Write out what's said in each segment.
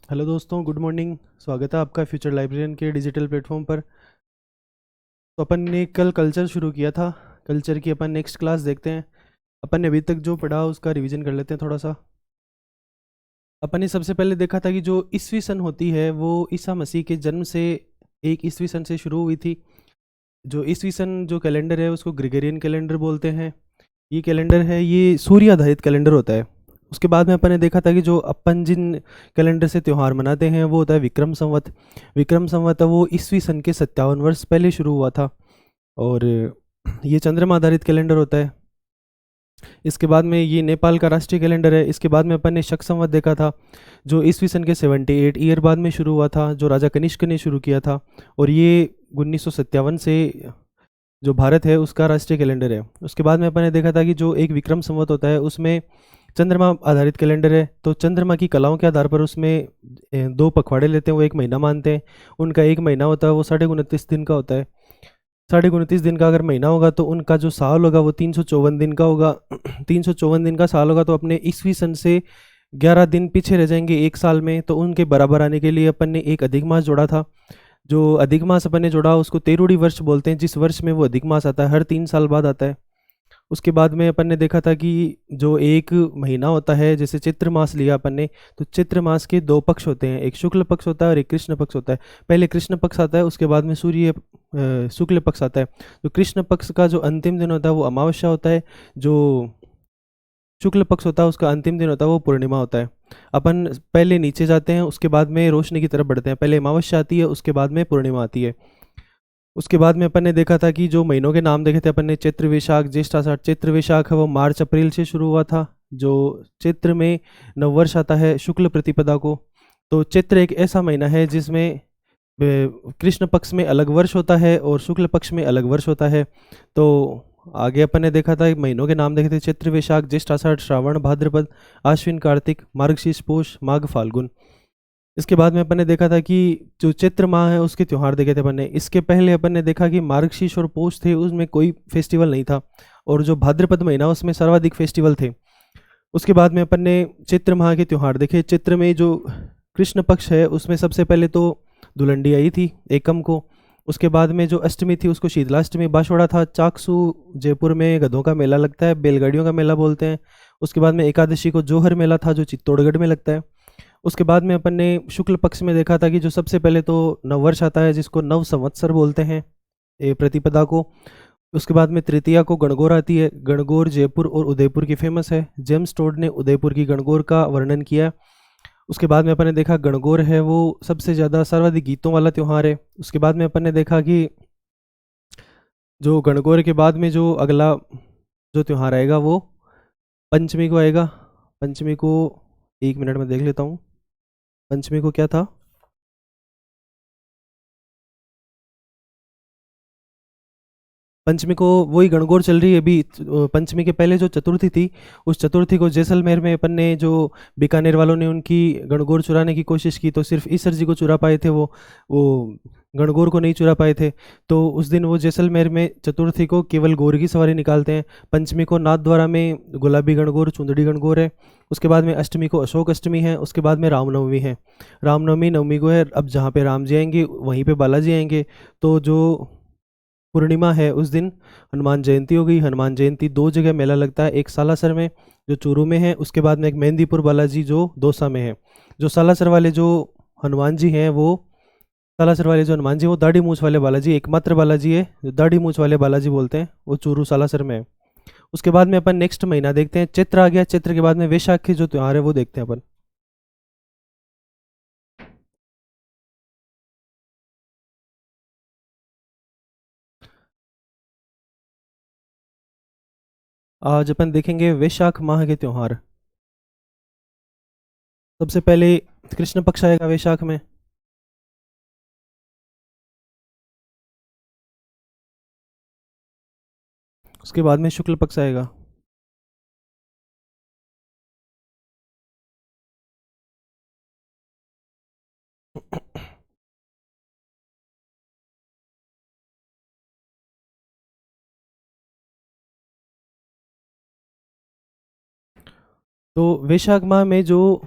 Hello दोस्तों, good morning. स्वागत है आपका फ्यूचर लाइब्रेरियन के डिजिटल प्लेटफॉर्म पर। तो अपन ने कल कल्चर शुरू किया था। कल्चर की अपन नेक्स्ट क्लास देखते हैं। अपन ने अभी तक जो पढ़ा उसका रिवीजन कर लेते हैं थोड़ा सा। अपन ने सबसे पहले देखा था कि जो ईसवी सन होती है वो ईसा मसीह के जन्म से 1 ईसवी सन से शुरू हुई थी। जो ईसवी सन जो कैलेंडर है उसको ग्रेगोरियन कैलेंडर बोलते हैं। ये कैलेंडर है, ये सूर्य आधारित कैलेंडर होता है। उसके बाद में अपन ने देखा था कि जो अपन जिन कैलेंडर से त्यौहार मनाते हैं वो होता है विक्रम संवत। विक्रम संवत है वो ईसवी सन के 57 वर्ष पहले शुरू हुआ था। और ये चंद्रमा आधारित कैलेंडर होता है। इसके बाद में ये नेपाल का राष्ट्रीय कैलेंडर है। इसके बाद में अपन ने शक संवत देखा था, जो ईसवी सन के 78 ईयर बाद में शुरू हुआ था, जो राजा कनिष्क ने शुरू किया था। और ये 1957 से जो भारत है उसका राष्ट्रीय कैलेंडर है। उसके बाद में अपन ने देखा था कि जो एक विक्रम संवत होता है उसमें चंद्रमा आधारित कैलेंडर है। तो चंद्रमा की कलाओं के आधार पर उसमें 2 पखवाड़े लेते हैं, वो एक महीना मानते हैं। उनका एक महीना होता है वो 29.5 दिन का होता है। 29.5 दिन का अगर महीना होगा तो उनका जो साल होगा वो 354 दिन का होगा। 354 दिन का साल होगा तो अपने ईसवी सन से 11 दिन पीछे रह जाएंगे एक साल में। तो उनके बराबर आने के लिए अपन ने एक अधिक मास जोड़ा था। जो अधिक मास अपन ने जोड़ा उसको तेरूढ़ी वर्ष बोलते हैं, जिस वर्ष में वो अधिक मास आता है, हर 3 साल बाद आता है। उसके बाद में अपन ने देखा था कि जो एक महीना होता है, जैसे चित्र मास लिया अपन ने, तो चित्र मास के 2 पक्ष होते हैं, एक शुक्ल पक्ष होता है और एक कृष्ण पक्ष होता है। पहले कृष्ण पक्ष आता है, उसके बाद में सूर्य शुक्ल पक्ष आता है। तो कृष्ण पक्ष का जो अंतिम दिन होता है वो अमावस्या होता है। जो शुक्ल पक्ष होता है उसका अंतिम दिन होता है वो पूर्णिमा होता है। अपन पहले नीचे जाते हैं, उसके बाद में रोशनी की तरफ बढ़ते हैं। पहले अमावस्या आती है, उसके बाद में पूर्णिमा आती है। उसके बाद में अपन ने देखा था कि जो महीनों के नाम देखे थे अपन ने, चैत्र वैशाख ज्येष्ठ आषाढ़। चैत्र वैशाख है वो मार्च अप्रैल से शुरू हुआ था। जो चैत्र में नववर्ष आता है शुक्ल प्रतिपदा को। तो चैत्र एक ऐसा महीना है जिसमें कृष्ण पक्ष में अलग वर्ष होता है और शुक्ल पक्ष में अलग वर्ष होता है। तो आगे अपन ने देखा था महीनों के नाम देखे थे, चैत्र वैशाख ज्येष्ठ आषाढ़ श्रावण भाद्रपद आश्विन कार्तिक मार्गशीर्ष पौष माघ फाल्गुन। इसके बाद में अपन ने देखा था कि जो चैत्र माह है उसके त्यौहार देखे थे अपन ने। इसके पहले अपन ने देखा कि मार्गशीर्ष और पौष थे उसमें कोई फेस्टिवल नहीं था, और जो भाद्रपद महीना उसमें सर्वाधिक फेस्टिवल थे। उसके बाद में अपन ने चैत्र माह के त्यौहार देखे। चैत्र में जो कृष्ण पक्ष है उसमें सबसे पहले तो धुलंडी आई थी एकम को। उसके बाद में जो अष्टमी थी उसको शीतलाष्टमी। बांसवाड़ा था चाकसू, जयपुर में गधों का मेला लगता है, बैलगाड़ियों का मेला बोलते हैं। उसके बाद में एकादशी को जोहर मेला था जो चित्तौड़गढ़ में लगता है। उसके बाद में अपन ने शुक्ल पक्ष में देखा था कि जो सबसे पहले तो नववर्ष आता है जिसको नव संवत्सर बोलते हैं, ये प्रतिपदा को। उसके बाद में तृतीया को गणगौर आती है। गणगौर जयपुर और उदयपुर की फेमस है। जेम्स टोड ने उदयपुर की गणगौर का वर्णन किया। उसके बाद में अपन ने देखा गणगौर है वो सबसे ज़्यादा सर्वाधिक गीतों वाला त्यौहार है। उसके बाद में अपन ने देखा कि जो गणगौर के बाद में जो अगला जो त्यौहार आएगा वो पंचमी को आएगा। पंचमी को 1 मिनट में देख लेता हूँ। पंचमी को क्या था? पंचमी को वही गणगौर चल रही है अभी। पंचमी के पहले जो चतुर्थी थी, उस चतुर्थी को जैसलमेर में अपन ने जो बीकानेर वालों ने उनकी गणगौर चुराने की कोशिश की, तो सिर्फ ईसर जी को चुरा पाए थे वो गणगौर को नहीं चुरा पाए थे। तो उस दिन वो जैसलमेर में चतुर्थी को केवल गौर की सवारी निकालते हैं। पंचमी को नाथद्वारा में गुलाबी गणगौर चुंदड़ी गणगौर है। उसके बाद में अष्टमी को अशोक अष्टमी है। उसके बाद में रामनवमी है। रामनवमी नवमी को है। अब जहाँ पे राम जी आएंगे वहीं पे बालाजी आएंगे। तो जो पूर्णिमा है उस दिन हनुमान जयंती हो गई। हनुमान जयंती 2 जगह मेला लगता है, एक सालासर में जो चूरू में है, उसके बाद में एक मेहंदीपुर बालाजी जो दौसा में है। जो सालासर वाले जो हनुमान जी हैं वो सालासर वाले जो हनुमान जी वो दाढ़ी मूछ वाले बालाजी एकमात्र बालाजी है जो दाढ़ी मूछ वाले बालाजी बोलते हैं, वो चूरू सालासर में है। उसके बाद में अपन नेक्स्ट महीना देखते हैं, चैत्र आ गया। चैत्र के बाद में वैशाख के जो त्यौहार है वो देखते हैं अपन। आज अपन देखेंगे वैशाख माह के त्यौहार। सबसे पहले कृष्ण पक्ष आएगा वैशाख में। उसके बाद में शुक्ल पक्ष आएगा। तो वैशाख माह में जो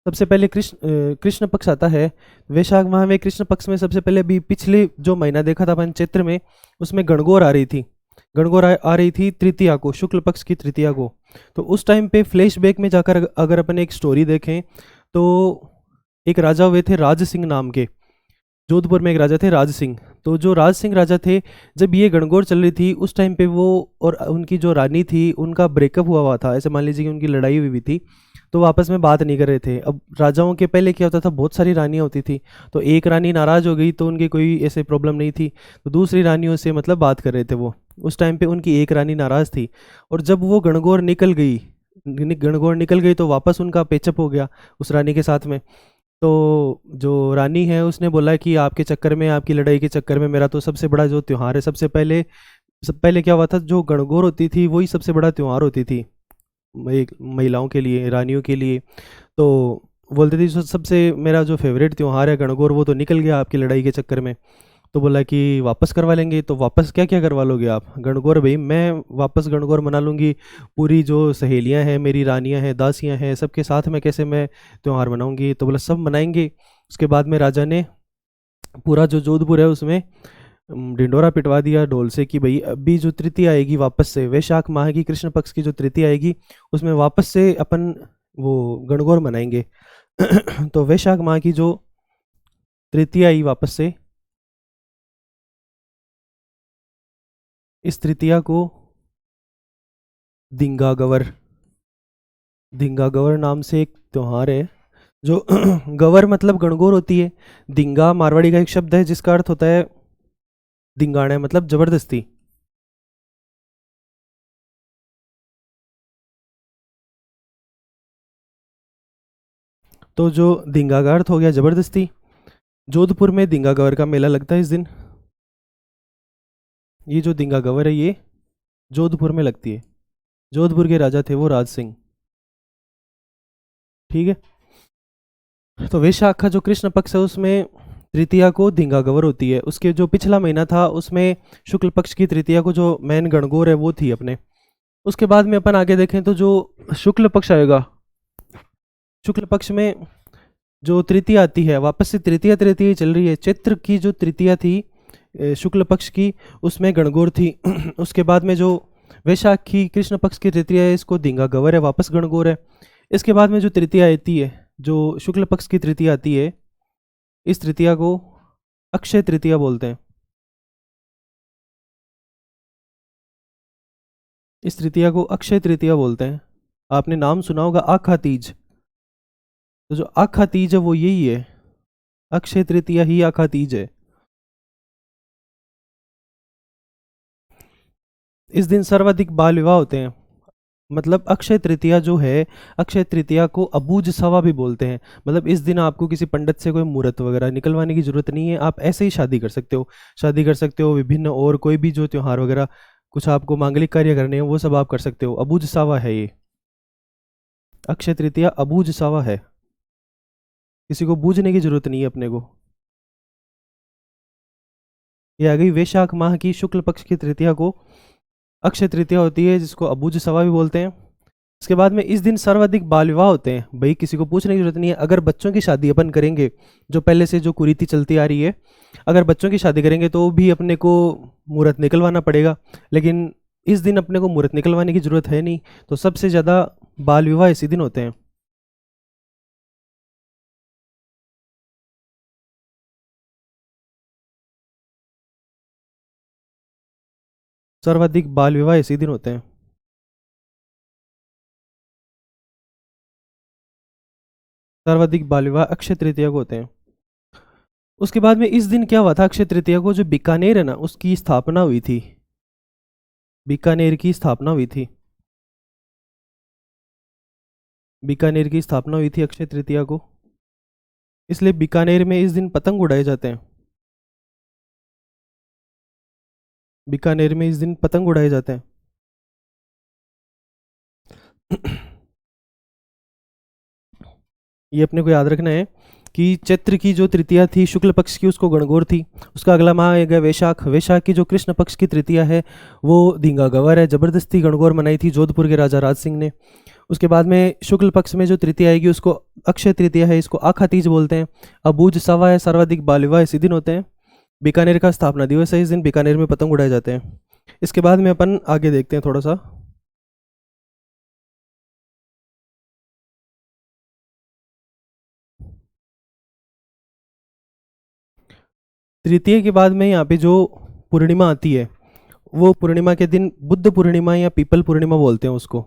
सबसे पहले कृष्ण पक्ष आता है। वैशाख माह में कृष्ण पक्ष में सबसे पहले भी पिछले जो महीना देखा था अपन चैत्र में, उसमें गणगौर आ रही थी। गणगौर आ रही थी तृतीया को, शुक्ल पक्ष की तृतीया को। तो उस टाइम पे फ्लैशबैक में जाकर अगर अपन एक स्टोरी देखें तो एक राजा हुए थे राज सिंह नाम के। जोधपुर में एक राजा थे राज सिंह। तो जो राज सिंह राजा थे, जब ये गणगौर चल रही थी उस टाइम पे वो और उनकी जो रानी थी उनका ब्रेकअप हुआ था। ऐसे मान लीजिए कि उनकी लड़ाई हुई थी, तो वो आपस में बात नहीं कर रहे थे। अब राजाओं के पहले क्या होता था, बहुत सारी रानियां होती थी, तो एक रानी नाराज हो गई तो उनकी कोई ऐसे प्रॉब्लम नहीं थी, तो दूसरी रानियों से मतलब बात कर रहे थे वो। उस टाइम पे उनकी एक रानी नाराज थी, और जब वो गणगौर निकल गई तो वापस उनका पेचअप हो गया उस रानी के साथ में। तो जो रानी है उसने बोला कि आपके चक्कर में, आपकी लड़ाई के चक्कर में मेरा तो सबसे बड़ा जो त्यौहार है, सब पहले क्या हुआ था, जो गणगौर होती थी वही सबसे बड़ा त्यौहार होती थी महिलाओं के लिए, रानियों के लिए। तो बोलते थे सबसे मेरा जो फेवरेट त्यौहार है गणगौर, वो तो निकल गया आपकी लड़ाई के चक्कर में। तो बोला कि वापस करवा लेंगे। तो वापस क्या क्या करवा लोगे आप? गणगौर भाई मैं वापस गणगौर मना लूँगी, पूरी जो सहेलियां हैं, मेरी रानियां हैं, दासियां हैं, सबके साथ में कैसे मैं त्यौहार मनाऊंगी? तो बोला सब मनाएंगे। उसके बाद में राजा ने पूरा जो जोधपुर है उसमें ढिंडोरा पिटवा दिया ढोल से कि भाई अभी जो तृतीया आएगी वापस से, वैशाख माह की कृष्ण पक्ष की जो तृतीया आएगी उसमें वापस से अपन वो गणगौर मनाएंगे। तो वैशाख माह की जो तृतीया आई वापस से, इस तृतीया को दिंगा गवर नाम से एक त्योहार है। जो गवर मतलब गणगौर होती है। दिंगा मारवाड़ी का एक शब्द है जिसका अर्थ होता है दिंगाना, मतलब जबरदस्ती। तो जो दिंगा का अर्थ हो गया जबरदस्ती। जोधपुर में दिंगा गवर का मेला लगता है इस दिन। ये जो दिंगा गवर है ये जोधपुर में लगती है। जोधपुर के राजा थे वो राज सिंह। ठीक है। तो वैशाख का जो कृष्ण पक्ष है उसमें तृतीया को दिंगा गवर होती है। उसके जो पिछला महीना था उसमें शुक्ल पक्ष की तृतीया को जो मेन गणगौर है वो थी अपने। उसके बाद में अपन आगे देखें तो जो शुक्ल पक्ष आएगा, शुक्ल पक्ष में जो तृतीया आती है, वापस से तृतीया तृतीया चल रही है। चैत्र की जो तृतीया थी शुक्ल पक्ष की, उसमें गणगौर थी। उसके बाद में जो वैशाख की कृष्ण पक्ष की तृतीया है, इसको दिंगा गवर है, वापस गणगौर है। इसके बाद में जो तृतीया आती है, जो शुक्ल पक्ष की तृतीया आती है, इस तृतीया को अक्षय तृतीया बोलते हैं। इस तृतीया को अक्षय तृतीया बोलते हैं। आपने नाम सुना होगा आखा तीज। तो जो आखा तीज है वो यही है, अक्षय तृतीया ही आखा तीज है। इस दिन सर्वाधिक बाल विवाह होते हैं। मतलब अक्षय तृतीया जो है, अक्षय तृतीया को अबूझ सवा भी बोलते हैं। मतलब इस दिन आपको किसी पंडित से कोई मुहूर्त वगैरह निकलवाने की जरूरत नहीं है, आप ऐसे ही शादी कर सकते हो। शादी कर सकते हो, विभिन्न और कोई भी जो त्योहार वगैरह कुछ आपको मांगलिक कार्य करने हैं वो सब आप कर सकते हो। अबूझ सावा है ये, अक्षय तृतीया अबूझ सावा है, किसी को बूझने की जरूरत नहीं है अपने को। ये आ गई वैशाख माह की शुक्ल पक्ष की तृतीया को अक्षय तृतीया होती है, जिसको अबूझ सवा भी बोलते हैं। इसके बाद में इस दिन सर्वाधिक बाल विवाह होते हैं। भाई किसी को पूछने की जरूरत नहीं है, अगर बच्चों की शादी अपन करेंगे, जो पहले से जो कुरीति चलती आ रही है, अगर बच्चों की शादी करेंगे तो भी अपने को मुहूर्त निकलवाना पड़ेगा। लेकिन इस दिन अपने को मुहूर्त निकलवाने की जरूरत है नहीं, तो सबसे ज़्यादा बाल विवाह इसी दिन होते हैं। सर्वाधिक बाल विवाह इसी दिन होते हैं। सर्वाधिक बाल विवाह अक्षय तृतीया को होते हैं। उसके बाद में इस दिन क्या हुआ था, अक्षय तृतीया को जो बीकानेर है ना, उसकी स्थापना हुई थी। बीकानेर की स्थापना हुई थी। बीकानेर की स्थापना हुई थी अक्षय तृतीया को, इसलिए बीकानेर में इस दिन पतंग उड़ाए जाते हैं। बीकानेर में इस दिन पतंग उड़ाए जाते हैं। ये अपने को याद रखना है कि चैत्र की जो तृतीया थी शुक्ल पक्ष की, उसको गणगौर थी। उसका अगला माह आएगा वैशाख। वैशाख की जो कृष्ण पक्ष की तृतीया है वो धींगा गवर है। जबरदस्ती गणगौर मनाई थी जोधपुर के राजा राज सिंह ने। उसके बाद में शुक्ल पक्ष में जो तृतीया आएगी उसको अक्षय तृतीया है, इसको आखा तीज बोलते हैं। अबूझ सवा है, सर्वाधिक बालिवा ऐसे दिन होते हैं। बीकानेर का स्थापना दिवस है, इस दिन बीकानेर में पतंग उड़ाए जाते हैं। इसके बाद में अपन आगे देखते हैं थोड़ा सा। तृतीय के बाद में यहाँ पे जो पूर्णिमा आती है, वो पूर्णिमा के दिन बुद्ध पूर्णिमा या पीपल पूर्णिमा बोलते हैं उसको।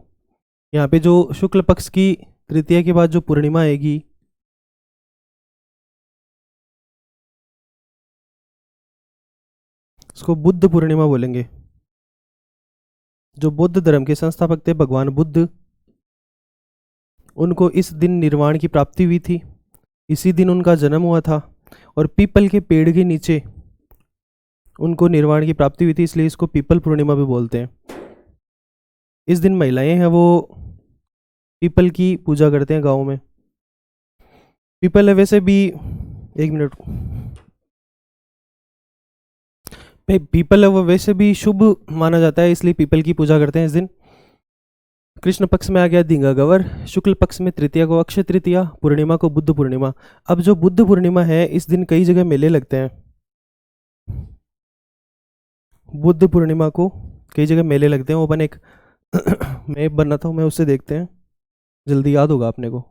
यहाँ पे जो शुक्ल पक्ष की तृतीया के बाद जो पूर्णिमा आएगी, उसको बुद्ध पूर्णिमा बोलेंगे। जो बुद्ध धर्म के संस्थापक थे भगवान बुद्ध, उनको इस दिन निर्वाण की प्राप्ति हुई थी, इसी दिन उनका जन्म हुआ था। और पीपल के पेड़ के नीचे उनको निर्वाण की प्राप्ति हुई थी, इसलिए इसको पीपल पूर्णिमा भी बोलते हैं। इस दिन महिलाएं हैं वो पीपल की पूजा करते हैं गाँव में। पीपल है वैसे भी, एक मिनट, पीपल है वो वैसे भी शुभ माना जाता है, इसलिए पीपल की पूजा करते हैं इस दिन। कृष्ण पक्ष में आ गया धींगा गवर, शुक्ल पक्ष में तृतीया को अक्षय तृतीया, पूर्णिमा को बुद्ध पूर्णिमा। अब जो बुद्ध पूर्णिमा है, इस दिन कई जगह मेले लगते हैं। बुद्ध पूर्णिमा को कई जगह मेले लगते हैं। वो अपन एक मैप बनाता हूँ मैं, उससे देखते हैं, जल्दी याद होगा अपने को।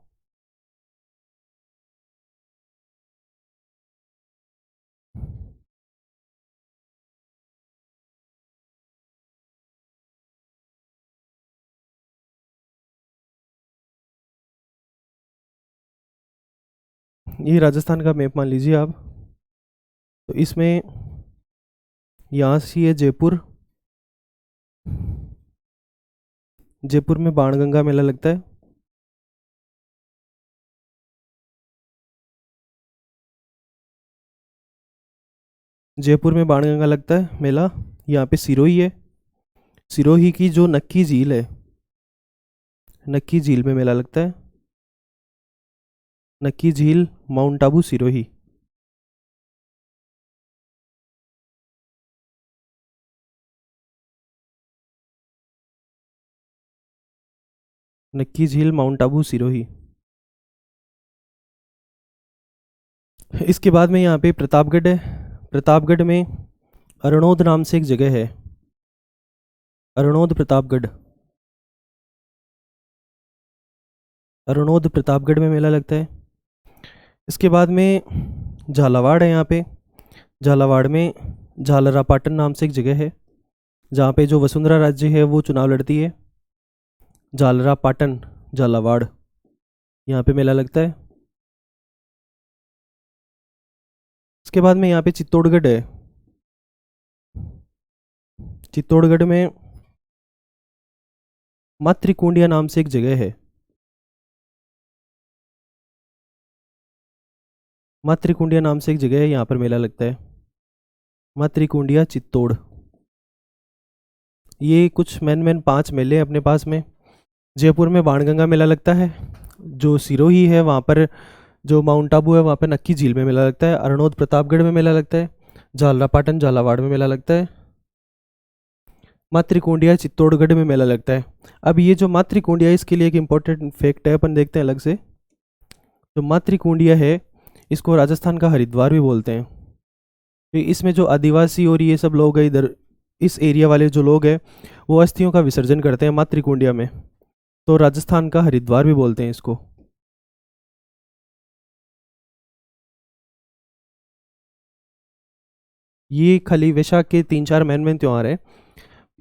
ये राजस्थान का मैप मान लीजिए आप। तो इसमें यहाँ से है जयपुर। जयपुर में बाणगंगा मेला लगता है। जयपुर में बाणगंगा लगता है मेला। यहाँ पे सिरोही है, सिरोही की जो नक्की झील है, नक्की झील में मेला लगता है। नक्की झील, माउंट आबू, सिरोही। नक्की झील, माउंट आबू, सिरोही। इसके बाद में यहाँ पे प्रतापगढ़ है। प्रतापगढ़ में अरणोद नाम से एक जगह है, अरणोद प्रतापगढ़। अरणोद प्रतापगढ़ में मेला लगता है। इसके बाद में झालावाड़ है यहाँ पे। झालावाड़ में झालरापाटन नाम से एक जगह है, जहाँ पे जो वसुंधरा राज्य है वो चुनाव लड़ती है। झालरापाटन, झालावाड़, यहाँ पे मेला लगता है। इसके बाद में यहाँ पे चित्तौड़गढ़ है। चित्तौड़गढ़ में मातृकुंडिया नाम से एक जगह है। मातृकुंडिया नाम से एक जगह है, यहाँ पर मेला लगता है। मातृकुंडिया, चित्तौड़। ये कुछ मैन 5 मेले हैं अपने पास में। जयपुर में बाणगंगा मेला लगता है। जो सिरोही है वहाँ पर, जो माउंट आबू है वहाँ पर नक्की झील में मेला लगता है। अरणोद प्रतापगढ़ में मेला लगता है। झालरापाटन, झालावाड़ में मेला लगता है। मातृकुंडिया, चित्तौड़गढ़ में मेला लगता है। अब ये जो मातृकुंडिया, इसके लिए एक इम्पोर्टेंट फैक्ट है, अपन देखते हैं अलग से। जो मातृकुंडिया है, इसको राजस्थान का हरिद्वार भी बोलते हैं। तो इसमें जो आदिवासी और ये सब लोग हैं इधर, इस एरिया वाले जो लोग हैं, वो अस्थियों का विसर्जन करते हैं मातृकुंडिया में। तो राजस्थान का हरिद्वार भी बोलते हैं इसको। ये खाली वैशाख के 3-4 मेन त्यौहार है।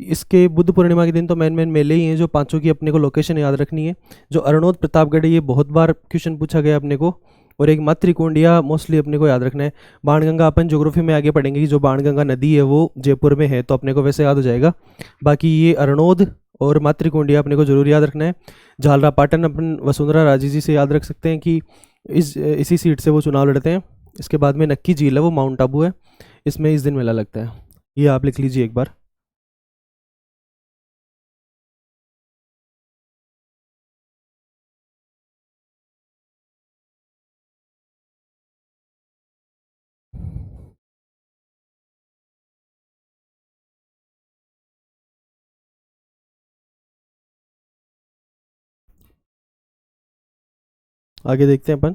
इसके बुद्ध पूर्णिमा के दिन तो मेन मेले ही हैं, जो पांचों की अपने को लोकेशन याद रखनी है। जो अरणोद प्रतापगढ़ है, ये बहुत बार क्वेश्चन पूछा गया अपने को। और एक मातृकुंडिया मोस्टली अपने को याद रखना है। बाणगंगा अपन ज्योग्राफी में आगे पढ़ेंगे कि जो बाणगंगा नदी है वो जयपुर में है, तो अपने को वैसे याद हो जाएगा। बाकी ये अरणोद और मातृकुंडिया अपने को जरूर याद रखना है। झालरापाटन अपन वसुंधरा राजे जी से याद रख सकते हैं कि इसी सीट से वो चुनाव लड़ते हैं। इसके बाद में नक्की झील है, वो माउंट आबू है, इसमें इस दिन मेला लगता है। ये आप लिख लीजिए एक बार। आगे देखते हैं अपन।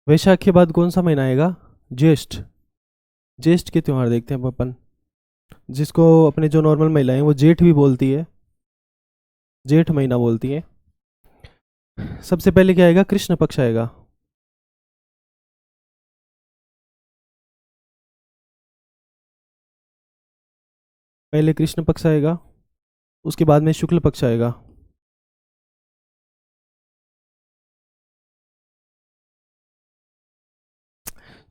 वैशाख के बाद कौन सा महीना आएगा? ज्येष्ठ। ज्येष्ठ के त्योहार देखते हैं अपन, जिसको अपने जो नॉर्मल महिलाएं वो जेठ भी बोलती है, जेठ महीना बोलती है। सबसे पहले क्या आएगा? कृष्ण पक्ष आएगा। पहले कृष्ण पक्ष आएगा, उसके बाद में शुक्ल पक्ष आएगा।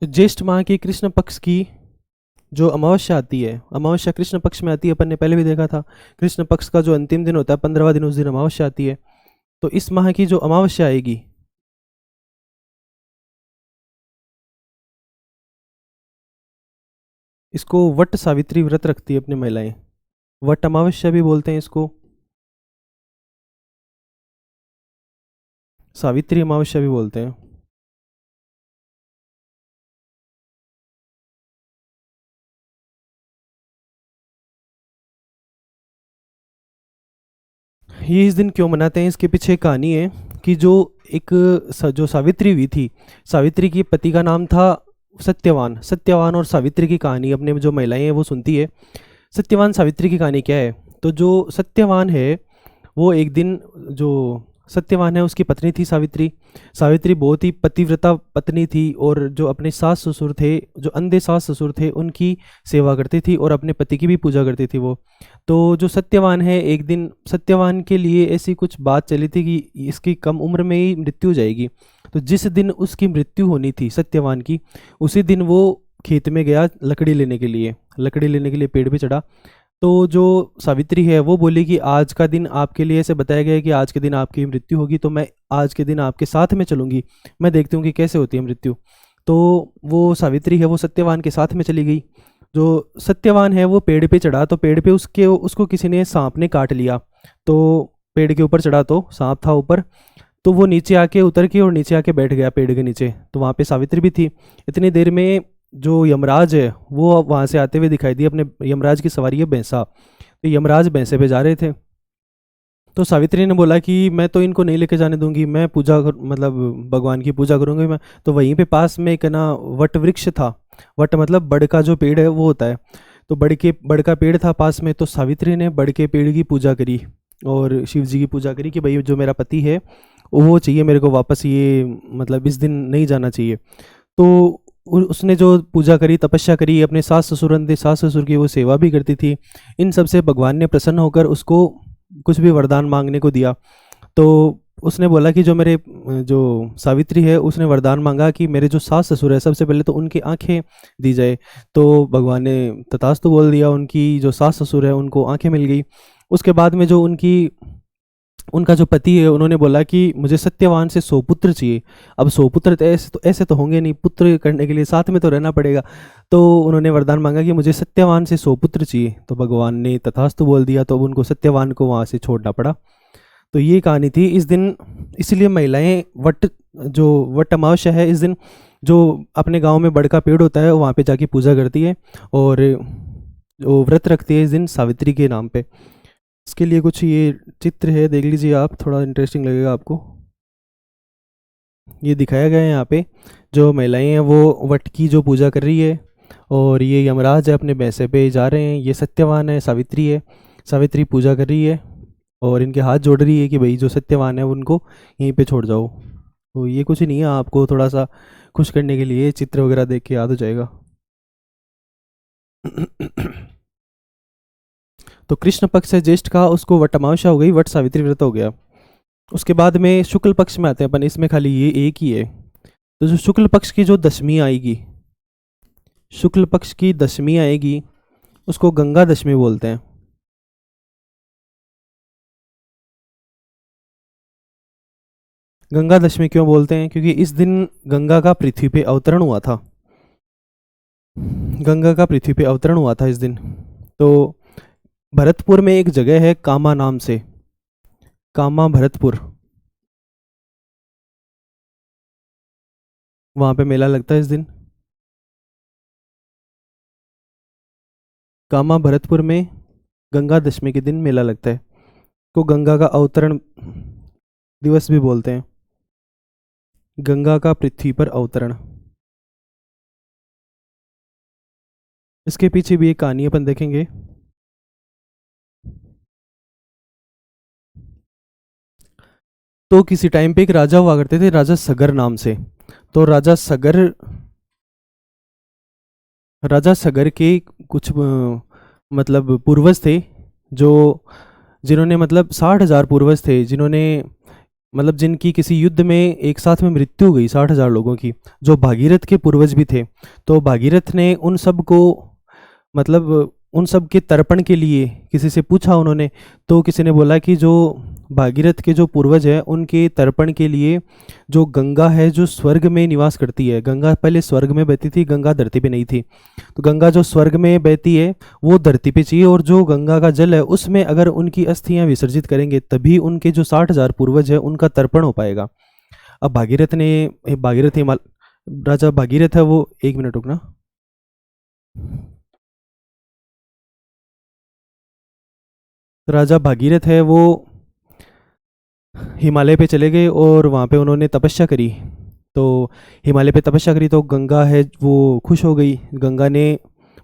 तो ज्येष्ठ माह की कृष्ण पक्ष की जो अमावस्या आती है, अमावस्या कृष्ण पक्ष में आती है, अपन ने पहले भी देखा था। कृष्ण पक्ष का जो अंतिम दिन होता है, 15वां दिन, उस दिन अमावस्या आती है। तो इस माह की जो अमावस्या आएगी, इसको वट सावित्री व्रत रखती है अपनी महिलाएं। वट अमावस्या भी बोलते हैं इसको, सावित्री अमावस्या भी बोलते हैं। ये इस दिन क्यों मनाते हैं, इसके पीछे एक कहानी है कि जो एक जो सावित्री हुई थी, सावित्री की पति का नाम था सत्यवान। सत्यवान और सावित्री की कहानी अपने जो महिलाएं हैं वो सुनती है। सत्यवान सावित्री की कहानी क्या है? तो जो सत्यवान है वो एक दिन, जो सत्यवान है उसकी पत्नी थी सावित्री। सावित्री बहुत ही पतिव्रता पत्नी थी, और जो अपने सास ससुर थे, जो अंधे सास ससुर थे, उनकी सेवा करती थी और अपने पति की भी पूजा करती थी वो। तो जो सत्यवान है, एक दिन सत्यवान के लिए ऐसी कुछ बात चली थी कि इसकी कम उम्र में ही मृत्यु हो जाएगी। तो जिस दिन उसकी मृत्यु होनी थी सत्यवान की, उसी दिन वो खेत में गया लकड़ी लेने के लिए, लकड़ी लेने के लिए पेड़ पे चढ़ा। तो जो सावित्री है वो बोली कि आज का दिन आपके लिए, ऐसे बताया गया है कि आज के दिन आपकी मृत्यु होगी, तो मैं आज के दिन आपके साथ में चलूंगी, मैं देखती हूँ कि कैसे होती है मृत्यु। तो वो सावित्री है वो सत्यवान के साथ में चली गई। जो सत्यवान है वो पेड़ पे चढ़ा, तो पेड़ पे उसके उसको किसी ने, सांप ने काट लिया। तो पेड़ के ऊपर चढ़ा तो सांप था ऊपर, तो वो नीचे आके उतर के और नीचे आके बैठ गया पेड़ के नीचे। तो वहाँ पे सावित्री भी थी। इतनी देर में जो यमराज है वो वहाँ से आते हुए दिखाई दिए। अपने यमराज की सवारी है भैंसा, तो यमराज भैंसे पे जा रहे थे। तो सावित्री ने बोला कि मैं तो इनको नहीं लेके जाने दूंगी, मैं मतलब भगवान की पूजा करूंगी मैं। तो वहीं पे पास में एक ना वट वृक्ष था। वट मतलब बड़ का जो पेड़ है वो होता है। तो बड़ का पेड़ था पास में, तो सावित्री ने बड़ के पेड़ की पूजा करी और शिव जी की पूजा करी कि भाई जो मेरा पति है वो चाहिए मेरे को वापस, ये मतलब इस दिन नहीं जाना चाहिए। तो उसने जो पूजा करी, तपस्या करी, अपने सास ससुर, अंधे सास ससुर की वो सेवा भी करती थी। इन सब से भगवान ने प्रसन्न होकर उसको कुछ भी वरदान मांगने को दिया। तो उसने बोला कि जो मेरे जो सावित्री है उसने वरदान मांगा कि मेरे जो सास ससुर है, सबसे पहले तो उनकी आंखें दी जाए। तो भगवान ने तथास्तु बोल दिया, उनकी जो सास ससुर है उनको आंखें मिल गई। उसके बाद में जो उनकी उनका जो पति है उन्होंने बोला कि मुझे सत्यवान से 100 पुत्र चाहिए। अब 100 पुत्र तो ऐसे तो होंगे नहीं, पुत्र करने के लिए साथ में तो रहना पड़ेगा। तो उन्होंने वरदान मांगा कि मुझे सत्यवान से 100 पुत्र चाहिए। तो भगवान ने तथास्तु बोल दिया, तो अब उनको सत्यवान को वहाँ से छोड़ना पड़ा। तो ये कहानी थी इस दिन। इसलिए महिलाएं जो वट अमावस्या है इस दिन, जो अपने गांव में बड़ का पेड़ होता है वहाँ पे जाके पूजा करती है, और वो व्रत रखती है इस दिन सावित्री के नाम पे। इसके लिए कुछ ये चित्र है, देख लीजिए आप, थोड़ा इंटरेस्टिंग लगेगा आपको। ये दिखाया गया है यहाँ पे, जो महिलाएं हैं वो वट की जो पूजा कर रही है, और ये यमराज है अपने भैंसे पे जा रहे हैं। ये सत्यवान है, सावित्री है, सावित्री पूजा कर रही है और इनके हाथ जोड़ रही है कि भाई जो सत्यवान है उनको यहीं पे छोड़ जाओ। तो ये कुछ नहीं है, आपको थोड़ा सा खुश करने के लिए चित्र वगैरह देख के याद हो जाएगा। तो कृष्ण पक्ष है ज्येष्ठ का, उसको वट अमावस्या हो गई, वट सावित्री व्रत हो गया। उसके बाद में शुक्ल पक्ष में आते हैं अपन, इसमें खाली ये एक ही है। तो जो शुक्ल पक्ष की जो दशमी आएगी, शुक्ल पक्ष की दशमी आएगी, उसको गंगा दशमी बोलते हैं। गंगा दशमी क्यों बोलते हैं? क्योंकि इस दिन गंगा का पृथ्वी पे अवतरण हुआ था। गंगा का पृथ्वी पे अवतरण हुआ था इस दिन। तो भरतपुर में एक जगह है कामा नाम से, कामा भरतपुर। वहाँ पे मेला लगता है इस दिन। कामा भरतपुर में गंगा दशमी के दिन मेला लगता है, को गंगा का अवतरण दिवस भी बोलते हैं। गंगा का पृथ्वी पर अवतरण, इसके पीछे भी एक कहानी अपन देखेंगे। तो किसी टाइम पे एक राजा हुआ करते थे, राजा सगर नाम से। तो राजा सगर के कुछ मतलब पूर्वज थे, जो जिन्होंने मतलब 60,000 पूर्वज थे, जिन्होंने मतलब जिनकी किसी युद्ध में एक साथ में मृत्यु हो गई 60,000 लोगों की, जो भागीरथ के पूर्वज भी थे। तो भागीरथ ने उन सब को मतलब उन सब के तर्पण के लिए किसी से पूछा उन्होंने, तो किसी ने बोला कि जो भागीरथ के जो पूर्वज है उनके तर्पण के लिए जो गंगा है जो स्वर्ग में निवास करती है, गंगा पहले स्वर्ग में बहती थी, गंगा धरती पे नहीं थी, तो गंगा जो स्वर्ग में बहती है वो धरती पे चाहिए, और जो गंगा का जल है उसमें अगर उनकी अस्थियां विसर्जित करेंगे तभी उनके जो 60,000 पूर्वज है उनका तर्पण हो पाएगा। अब भागीरथ हिमाल राजा भागीरथ है वो, एक मिनट रुकना। राजा भागीरथ है वो हिमालय पे चले गए और वहाँ पे उन्होंने तपस्या करी। तो हिमालय पे तपस्या करी तो गंगा है वो खुश हो गई, गंगा ने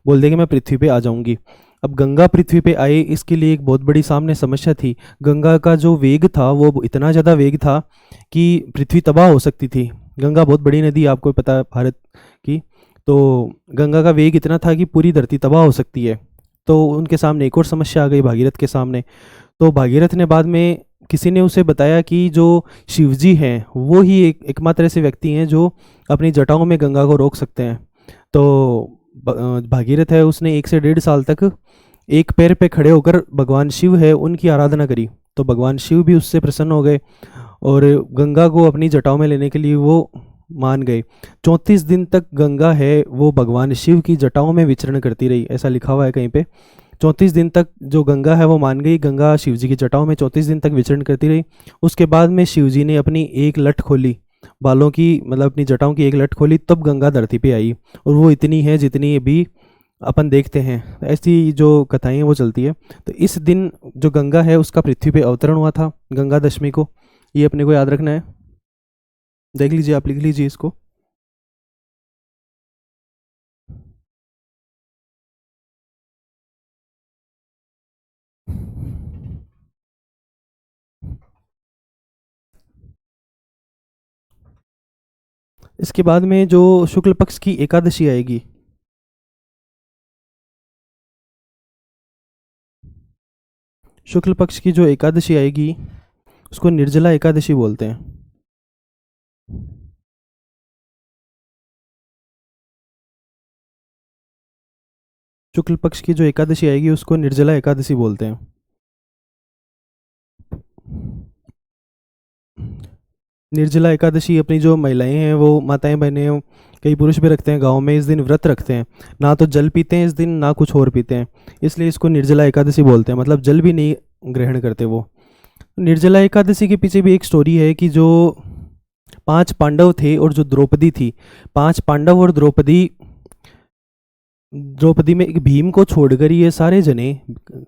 बोल दिया कि मैं पृथ्वी पे आ जाऊंगी। अब गंगा पृथ्वी पे आए, इसके लिए एक बहुत बड़ी सामने समस्या थी। गंगा का जो वेग था वो इतना ज़्यादा वेग था कि पृथ्वी तबाह हो सकती थी। गंगा बहुत बड़ी नदी है, आपको पता है, भारत की। तो गंगा का वेग इतना था कि पूरी धरती तबाह हो सकती है। तो उनके सामने एक और समस्या आ गई भागीरथ के सामने। तो भागीरथ ने बाद में किसी ने उसे बताया कि जो शिवजी हैं वो ही एकमात्र ऐसे व्यक्ति हैं जो अपनी जटाओं में गंगा को रोक सकते हैं। तो भागीरथ है उसने 1 से 1.5 साल तक एक पैर पे खड़े होकर भगवान शिव है उनकी आराधना करी। तो भगवान शिव भी उससे प्रसन्न हो गए और गंगा को अपनी जटाओं में लेने के लिए वो मान गए। 34 दिन तक गंगा है वो भगवान शिव की जटाओं में विचरण करती रही, ऐसा लिखा हुआ है कहीं पे। 34 दिन तक जो गंगा है वो मान गई, गंगा शिवजी की जटाओं में 34 दिन तक विचरण करती रही। उसके बाद में शिवजी ने अपनी एक लट खोली, बालों की मतलब अपनी जटाओं की एक लट खोली, तब गंगा धरती पे आई, और वो इतनी है जितनी अभी अपन देखते हैं। ऐसी जो कथाएं हैं वो चलती है। तो इस दिन जो गंगा है उसका पृथ्वी पे अवतरण हुआ था गंगा दशमी को, ये अपने को याद रखना है। देख लीजिए, आप लिख लीजिए इसको। इसके बाद में जो शुक्ल पक्ष की एकादशी आएगी, शुक्ल पक्ष की जो एकादशी आएगी उसको निर्जला एकादशी बोलते हैं। शुक्ल पक्ष की जो एकादशी आएगी उसको निर्जला एकादशी बोलते हैं। निर्जला एकादशी अपनी जो महिलाएं हैं वो माताएं बहनें हैं, कई पुरुष भी रखते हैं गांव में, इस दिन व्रत रखते हैं, ना तो जल पीते हैं इस दिन ना कुछ और पीते हैं, इसलिए इसको निर्जला एकादशी बोलते हैं, मतलब जल भी नहीं ग्रहण करते वो। निर्जला एकादशी के पीछे भी एक स्टोरी है कि जो 5 पांडव थे और जो द्रौपदी थी, 5 पांडव और द्रौपदी, द्रौपदी में एक भीम को छोड़कर ये सारे जने,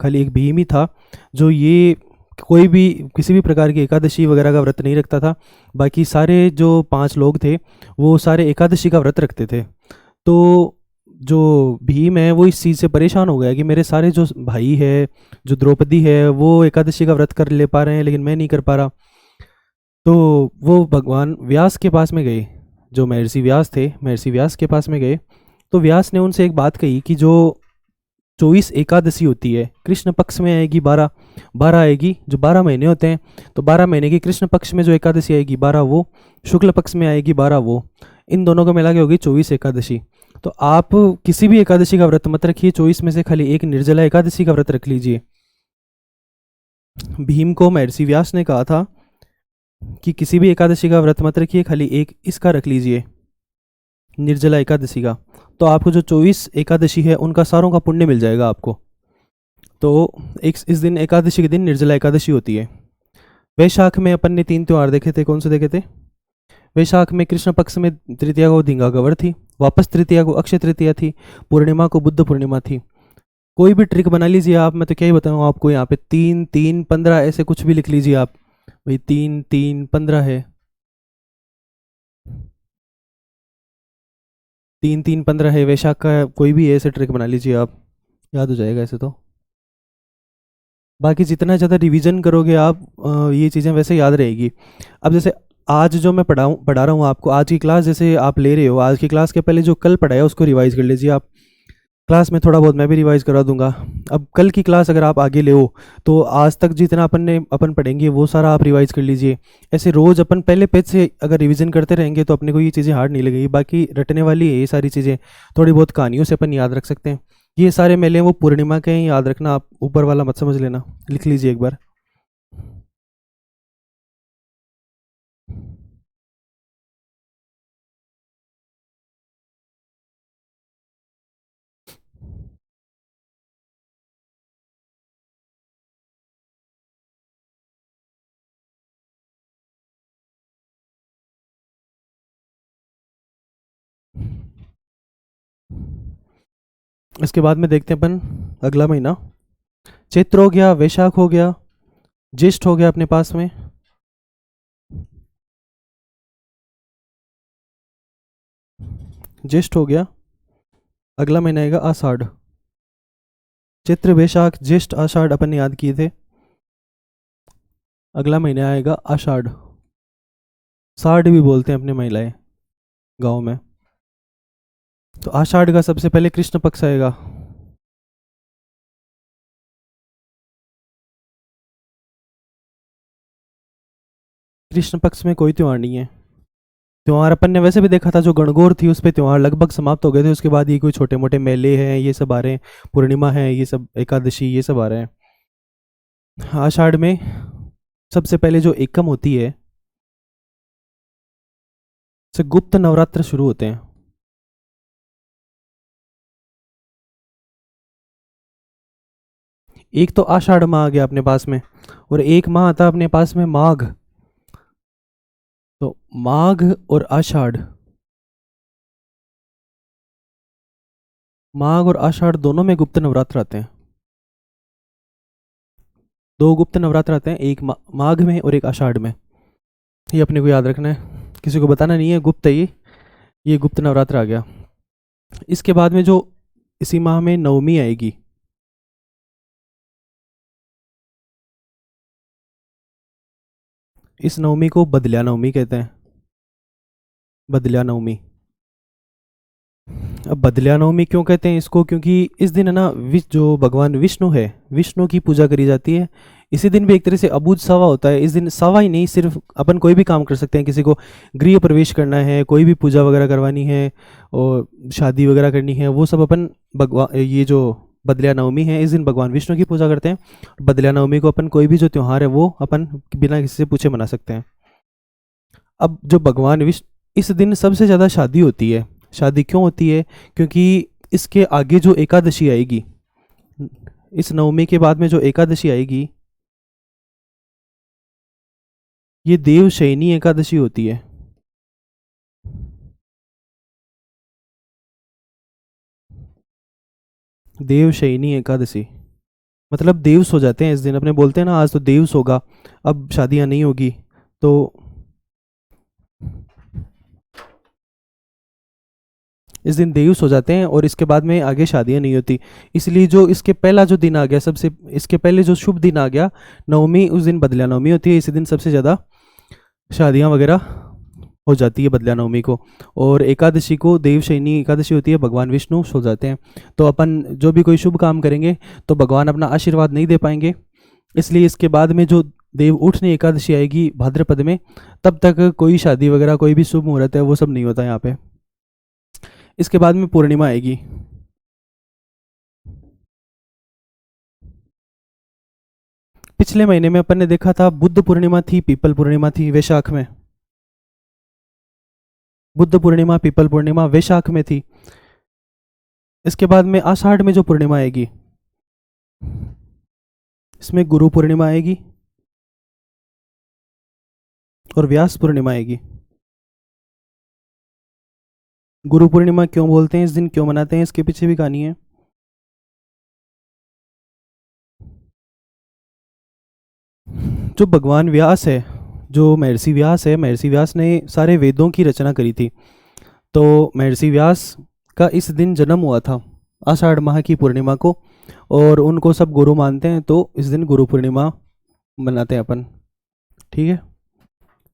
खाली एक भीम ही था जो ये कोई भी किसी भी प्रकार की एकादशी वगैरह का व्रत नहीं रखता था। बाकी सारे जो 5 लोग थे वो सारे एकादशी का व्रत रखते थे। तो जो भीम है वो इस चीज़ से परेशान हो गया कि मेरे सारे जो भाई है, जो द्रौपदी है, वो एकादशी का व्रत कर ले पा रहे हैं लेकिन मैं नहीं कर पा रहा। तो वो भगवान व्यास के पास में गए, जो महर्षि व्यास थे, महर्षि व्यास के पास में गए। तो व्यास ने उनसे एक बात कही कि जो 24 एकादशी होती है कृष्ण पक्ष में आएगी, 12 आएगी, जो 12 महीने होते हैं, तो 12 महीने की कृष्ण पक्ष में जो एकादशी आएगी 12 वो, शुक्ल पक्ष में आएगी 12 वो, इन दोनों को मिला के होगी 24 एकादशी। तो आप किसी भी एकादशी का व्रत मत रखिए, 24 में से खाली एक निर्जला एकादशी का व्रत रख लीजिए। भीम को महर्षि व्यास ने कहा था कि किसी भी एकादशी का व्रत मत रखिए, खाली एक इसका रख लीजिए, निर्जला एकादशी का। तो आपको जो 24 एकादशी है उनका सारों का पुण्य मिल जाएगा आपको। तो एक इस दिन एकादशी के दिन निर्जला एकादशी होती है। वैशाख में अपन ने 3 त्यौहार देखे थे, कौन से देखे थे? वैशाख में कृष्ण पक्ष में तृतीया को धींगा गवर थी, वापस तृतीया को अक्षय तृतीया थी, पूर्णिमा को बुद्ध पूर्णिमा थी। कोई भी ट्रिक बना लीजिए आप, मैं तो क्या ही बताऊँ आपको, यहाँ पे 3 3 15 ऐसे कुछ भी लिख लीजिए आप। भाई 3 3 15 है, 3 3 15 है वैशाख का, कोई भी ऐसे ट्रिक बना लीजिए आप, याद हो जाएगा ऐसे तो। बाकी जितना ज़्यादा रिवीजन करोगे आप ये चीज़ें वैसे याद रहेगी। अब जैसे आज जो मैं पढ़ा रहा हूँ आपको, आज की क्लास जैसे आप ले रहे हो, आज की क्लास के पहले जो कल पढ़ाया उसको रिवाइज कर लीजिए आप। क्लास में थोड़ा बहुत मैं भी रिवाइज करा दूंगा। अब कल की क्लास अगर आप आगे ले हो तो आज तक जितना अपन पढ़ेंगे वो सारा आप रिवाइज कर लीजिए। ऐसे रोज़ अपन पहले पेज से अगर रिवीजन करते रहेंगे तो अपने को ये चीज़ें हार्ड नहीं लगेगी। बाकी रटने वाली है ये सारी चीज़ें, थोड़ी बहुत कहानियों से अपन याद रख सकते हैं। ये सारे मेले वो पूर्णिमा के हैं, याद रखना आप, ऊपर वाला मत समझ लेना, लिख लीजिए एक बार। इसके बाद में देखते हैं अपन अगला महीना। चैत्र हो गया, वैशाख हो गया, ज्येष्ठ हो गया अपने पास में, ज्येष्ठ हो गया। अगला महीना आएगा आषाढ़। चैत्र वैशाख ज्येष्ठ आषाढ़ अपन ने याद किए थे। अगला महीना आएगा आषाढ़, साढ़ भी बोलते हैं अपने महिलाएं गांव में। तो आषाढ़ का सबसे पहले कृष्ण पक्ष आएगा। कृष्ण पक्ष में कोई त्योहार नहीं है। त्योहार अपन ने वैसे भी देखा था, जो गणगौर थी उस पे त्योहार लगभग समाप्त हो गए थे। उसके बाद ये कोई छोटे मोटे मेले हैं ये सब आ रहे हैं, पूर्णिमा है ये सब, एकादशी ये सब आ रहे हैं। आषाढ़ में सबसे पहले जो एकम होती है, से गुप्त नवरात्र शुरू होते हैं। एक तो आषाढ़ माह आ गया अपने पास में, और एक माह आता अपने पास में माघ। तो माघ और आषाढ़, माघ और आषाढ़ दोनों में गुप्त नवरात्र आते हैं। दो गुप्त नवरात्र आते हैं, एक माघ में और एक आषाढ़ में। ये अपने को याद रखना है, किसी को बताना नहीं है, गुप्त है ये गुप्त नवरात्र आ गया। इसके बाद में जो इसी माह में नवमी आएगी, इस नवमी को बदल्या नवमी कहते हैं, बदल्या नवमी। अब बदल्या नवमी क्यों कहते हैं इसको, क्योंकि इस दिन है ना जो भगवान विष्णु है, विष्णु की पूजा करी जाती है। इसी दिन भी एक तरह से अबूझ सवा होता है। इस दिन सवा ही नहीं, सिर्फ अपन कोई भी काम कर सकते हैं। किसी को गृह प्रवेश करना है, कोई भी पूजा वगैरह करवानी है और शादी वगैरह करनी है, वो सब अपन भगवान, ये जो बदल्या नवमी है इस दिन भगवान विष्णु की पूजा करते हैं। बदल्या नवमी को अपन कोई भी जो त्यौहार है वो अपन बिना किसी से पूछे मना सकते हैं। अब जो भगवान विष्णु, इस दिन सबसे ज़्यादा शादी होती है। शादी क्यों होती है, क्योंकि इसके आगे जो एकादशी आएगी, इस नवमी के बाद में जो एकादशी आएगी, ये देवशयनी एकादशी होती है। देवशयनी एकादशी मतलब देव सो जाते हैं इस दिन। अपने बोलते हैं ना आज तो देव सोगा, अब शादियां नहीं होगी। तो इस दिन देव सो जाते हैं और इसके बाद में आगे शादियां नहीं होती। इसलिए जो इसके पहला जो दिन आ गया, सबसे इसके पहले जो शुभ दिन आ गया नवमी, उस दिन बदल्या नवमी होती है। इसी दिन सबसे ज़्यादा शादियां वगैरह हो जाती है बदल्या नवमी को। और एकादशी को देवशयनी एकादशी होती है, भगवान विष्णु सो जाते हैं। तो अपन जो भी कोई शुभ काम करेंगे तो भगवान अपना आशीर्वाद नहीं दे पाएंगे। इसलिए इसके बाद में जो देव उठनी एकादशी आएगी भाद्रपद में, तब तक कोई शादी वगैरह कोई भी शुभ मुहूर्त है वो सब नहीं होता यहाँ पे। इसके बाद में पूर्णिमा आएगी। पिछले महीने में अपन ने देखा था बुद्ध पूर्णिमा थी, पीपल पूर्णिमा थी वैशाख में। बुद्ध पूर्णिमा पीपल पूर्णिमा वैशाख में थी। इसके बाद में आषाढ़ में जो पूर्णिमा आएगी, इसमें गुरु पूर्णिमा आएगी और व्यास पूर्णिमा आएगी। गुरु पूर्णिमा क्यों बोलते हैं, इस दिन क्यों मनाते हैं, इसके पीछे भी कहानी है। जो भगवान व्यास है, जो महर्षि व्यास है, महर्षि व्यास ने सारे वेदों की रचना करी थी। तो महर्षि व्यास का इस दिन जन्म हुआ था, आषाढ़ माह की पूर्णिमा को, और उनको सब गुरु मानते हैं, तो इस दिन गुरु पूर्णिमा मनाते हैं अपन। ठीक है,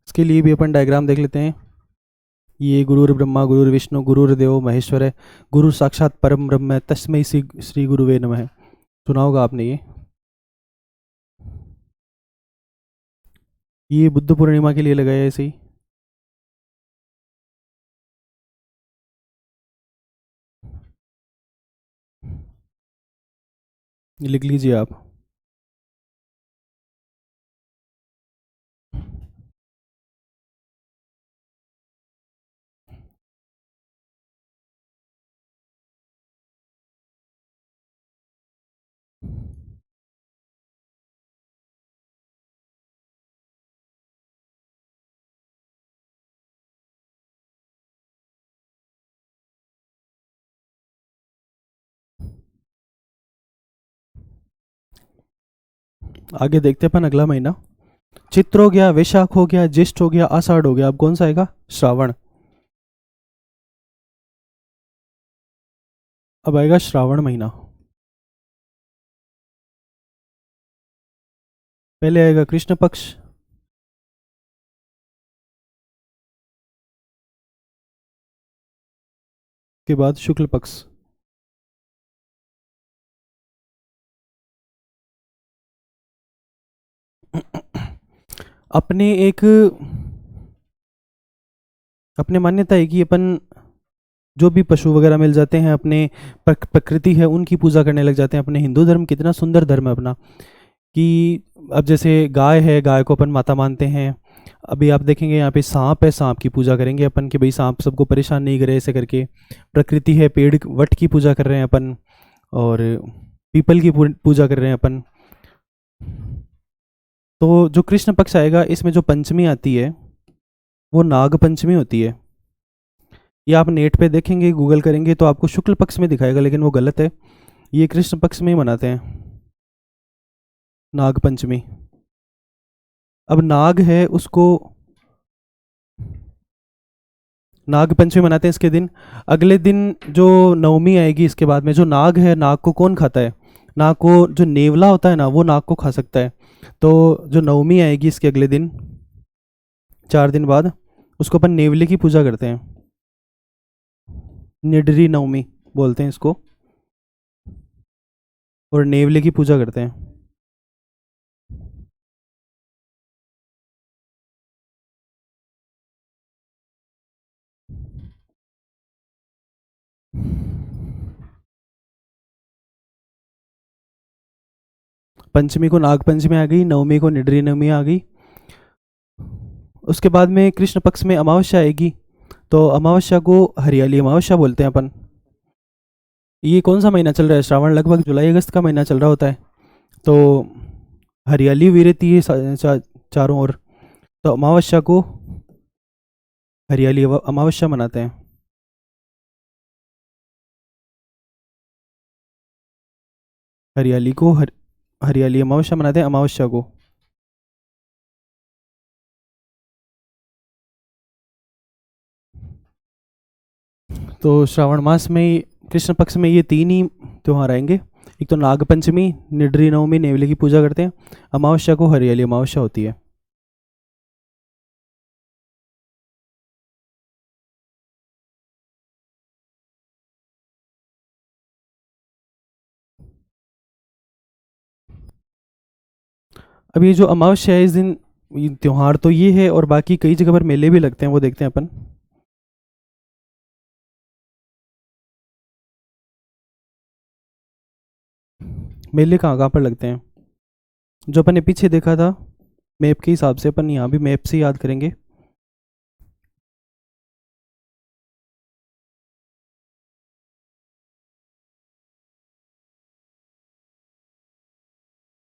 इसके लिए भी अपन डायग्राम देख लेते हैं। ये गुरुर् ब्रह्मा गुरुर्विष्णु गुरुर्देव महेश्वर है, गुरु साक्षात परम ब्रह्म है, तस्मै श्री श्री गुरुवे नमः। सुना होगा आपने ये बुद्ध पूर्णिमा के लिए लगाया है ऐसे ही। लिख लीजिए आप। आगे देखते हैं अपन अगला महीना। चित्र हो गया, वैशाख हो गया, ज्येष्ठ हो गया, आषाढ़ हो गया, अब कौन सा आएगा, श्रावण। अब आएगा श्रावण महीना। पहले आएगा कृष्ण पक्ष, के बाद शुक्ल पक्ष। अपने एक अपने मान्यता है कि अपन जो भी पशु वगैरह मिल जाते हैं, अपने प्रकृति है उनकी पूजा करने लग जाते हैं। अपने हिंदू धर्म कितना सुंदर धर्म है अपना, कि अब जैसे गाय है, गाय को अपन माता मानते हैं। अभी आप देखेंगे यहाँ पे सांप है, सांप की पूजा करेंगे अपन कि भाई सांप सबको परेशान नहीं करे ऐसे करके। प्रकृति है, पेड़ वट की पूजा कर रहे हैं अपन, और पीपल की पूजा कर रहे हैं अपन। तो जो कृष्ण पक्ष आएगा, इसमें जो पंचमी आती है वो नाग पंचमी होती है। ये आप नेट पे देखेंगे, गूगल करेंगे तो आपको शुक्ल पक्ष में दिखाएगा, लेकिन वो गलत है। ये कृष्ण पक्ष में ही मनाते हैं नाग पंचमी। अब नाग है उसको नाग पंचमी मनाते हैं इसके दिन। अगले दिन जो नवमी आएगी, इसके बाद में जो नाग है, नाग को कौन खाता है, नाग को जो नेवला होता है ना, वो नाग को खा सकता है। तो जो नवमी आएगी इसके अगले दिन, 4 दिन बाद, उसको अपन नेवले की पूजा करते हैं। निडरी नवमी बोलते हैं इसको, और नेवले की पूजा करते हैं। पंचमी को नाग पंचमी आ गई, नवमी को निडरी नवमी आ गई। उसके बाद में कृष्ण पक्ष में अमावस्या आएगी। तो अमावस्या को हरियाली अमावस्या बोलते हैं अपन। ये कौन सा महीना चल रहा है, श्रावण लगभग जुलाई अगस्त का महीना चल रहा होता है। तो हरियाली भी रहती है चारों ओर। तो अमावस्या को हरियाली अमावस्या मनाते हैं। हरियाली को हरियाली अमावस्या मनाते हैं, अमावस्या को। तो श्रावण मास में कृष्ण पक्ष में ये 3 ही त्योहार आएंगे। एक तो नाग पंचमी, निडरी नवमी, नेवले की पूजा करते हैं। अमावस्या को हरियाली अमावस्या होती है। अब ये जो अमावस्या है, इस दिन त्योहार तो ये है, और बाकी कई जगह पर मेले भी लगते हैं, वो देखते हैं अपन। मेले कहाँ कहाँ पर लगते हैं, जो अपन ने पीछे देखा था मैप के हिसाब से, अपन यहाँ भी मैप से याद करेंगे।